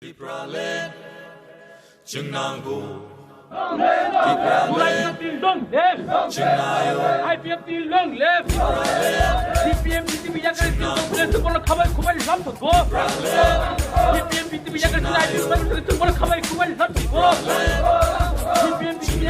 Ibralin, Chenango, Ibralin, Chenayo, IPF long left, CPM BTP Yakan to Kumal Kumal Lampo, CPM BTP Yakan to Kumal Kumal Lampo, CPM BTP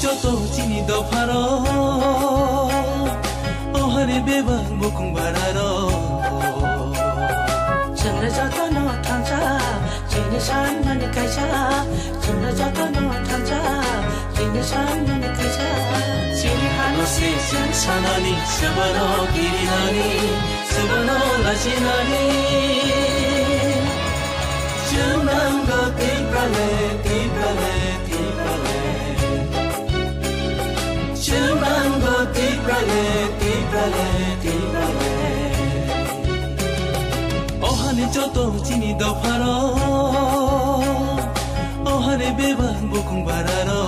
Joto chini do pharo ohare beba bukung bararo chandra joto no thanja chini shan mane kaisa chandra joto no thanja chini shan mane kaisa chini hano se sanani sabano girinani sabano lajinani chunango tiprale Chumango tiprale Ohane joto chini do pharo Ohane beba bukung bararo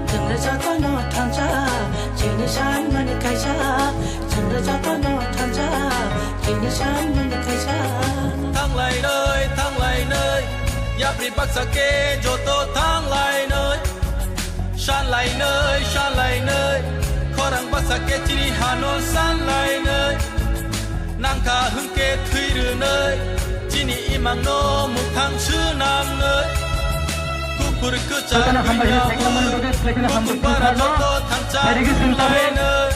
Chandra joto no thanja chini shan mane kaisa Chandra joto no thanja chini shan mane kaisa thang lại nơi Yapri Baksake joto thang lại nơi Shan lại nơi Khorang Baksake chiri hano san lại nơi Nang ka hưng ke thui rư nơi Chini imang no muk thang sư nam nơi Kukur ku chan kuya Kukur para joto thang chan lại nơi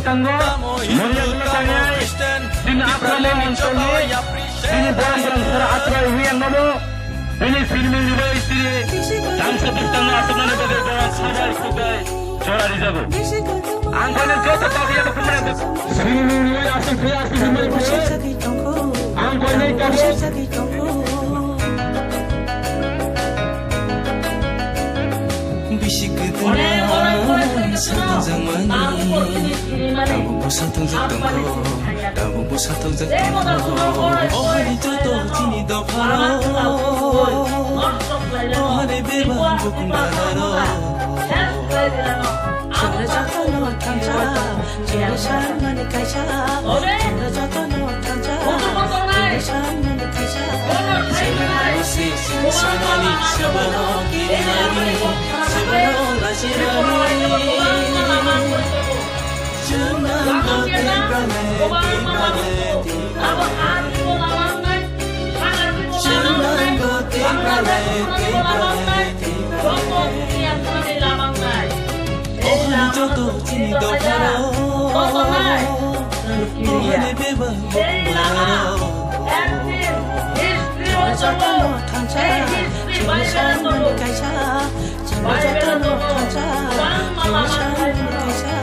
Tamo hindu tamo Kristen Ibralin joto yapri ini barang-barang secara aturan yang nomo ini film ini istri dansa bintang aturan itu orang sadar kubai cara dijago angkanya jatuh tapi ada kemana film ini asal kreasi film angkanya kamu Ohane joto chini do pharo Ohane beba bukung bararo Chandra joto no thanja chini shan mane kaisa Chandra joto no thanja chini shan mane kaisa Chini sanani sabano girinani sabano lajinani Chunango tiprale Chunango tiprale Ohane joto chini do pharo Ohane beba bukung bararo Joto no thanja chini shan mane kaisa Chandra joto no thanja chini shan mane kaisa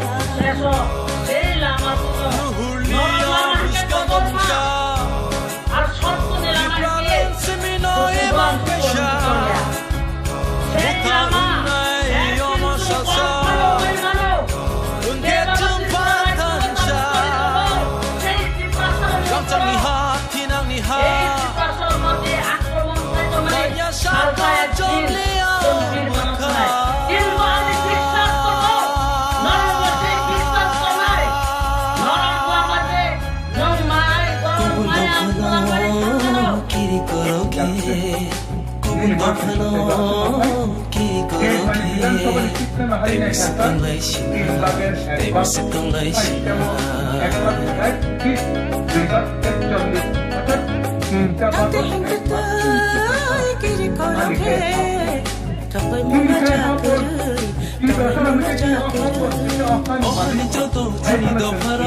어하니 저도 지니도 팔어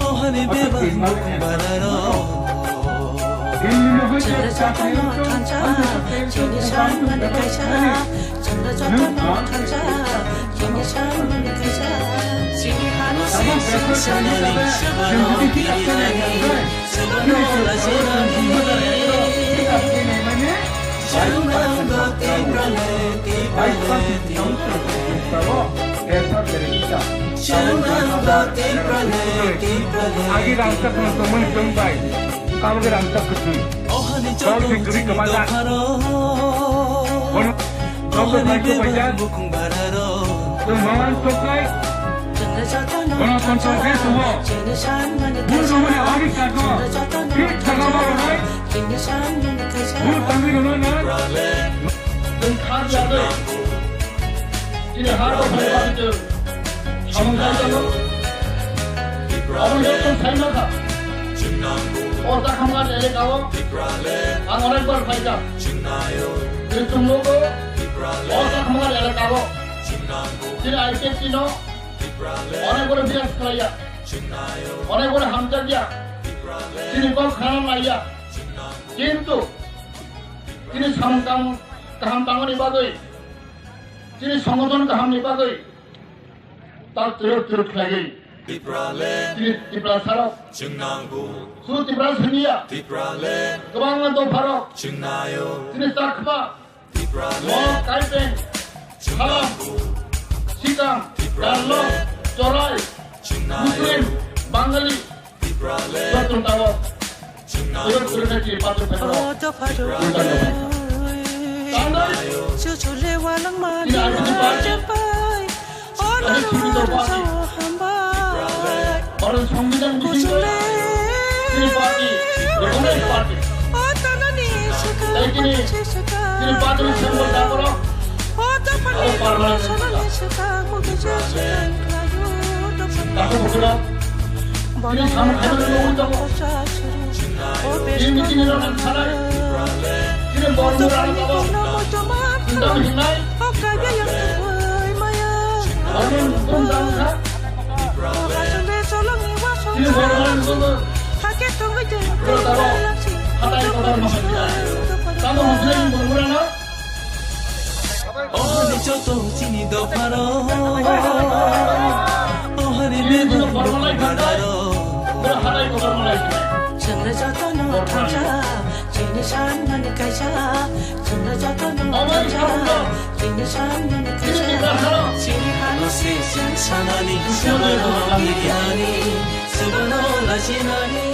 어하니 배반 말아러 Chanda jata no thanja, chini shan mani kaisa. Chanda jata no thanja, chini shan mani kaisa. Chini hanu se sanani, sabano kirani, sabano lajirani. Chanda te prale, te prale, Chanda te prale, te prale. आगे रास्ता कौन सा मन कम भाई काम के रास्ता कुछ नहीं 어하니 बहुत 저도 फिक्री 지니도 कमाल 팔어 और डॉक्टर भाई को भैया 무궁 바라러 तो मान तो काय Chanda jata no बना कौन सा है तो वो chini shan mani वो kaisa. लोगों ने आगे काटो Chanda jata no फिर चला मारो thanja, भाई chini shan mani kaisa. वो तंगी लोगों ने 좀 카드야들 이래 하루 살바들 아무가도 아무도 좀 살마가 오딱 한가 내려가고 안 오늘 걸 팔자 그좀 놓고 오딱 한가 내려가고 지금 알겠지노 어느 거를 비약스라야 어느 거를 함짝이야 지금 꼭 가는 말이야 কিন্তু তিনি কাহাম টাঙনি বাদই তিনি সংগঠন কাহাম নিবাদই তার চুরুট লাগেই তিনি ত্রিপুরা সারক সু ত্রিপুরা সিনিয়া গোবাং দফারক তিনি তাকমা ম কাইপেন সালাম সিকাম ডাল্লো চরাই মুসলিম বাঙালি যতটাও চুরুটটি পাত্র ফেলো Chule walang mani japai, orang orang sawo hambai. 바로 정비장 Chule, তিনি পার্টি রেগুলার পার্টি otanani তাই তিনি তিনি পার্টির সঙ্গে ডাকলো তাকে বললো তিনি সামনে খেলে যাবো তিনি মিটিংয়ের অনেক ছাড়াই তিনি বর্ণ রাখা যাবো চিন্তা বেশি নাই অনেক নতুন দাম খা তিনি বড় হলেন বললো হাতায় কথার মাথা যায় তাহলে মুসলিম বলবো না 어하니 저도 지니도 팔어 어하니 매번 무궁 바라러 그래 하나의 কথার মনে আছে Chanda jata no thanja, chini shan mani kaisa. Chanda jata no thanja, chini shan mani kaisa. Chini hanu se 사나니 sabano 미리하니 sabano 라지나니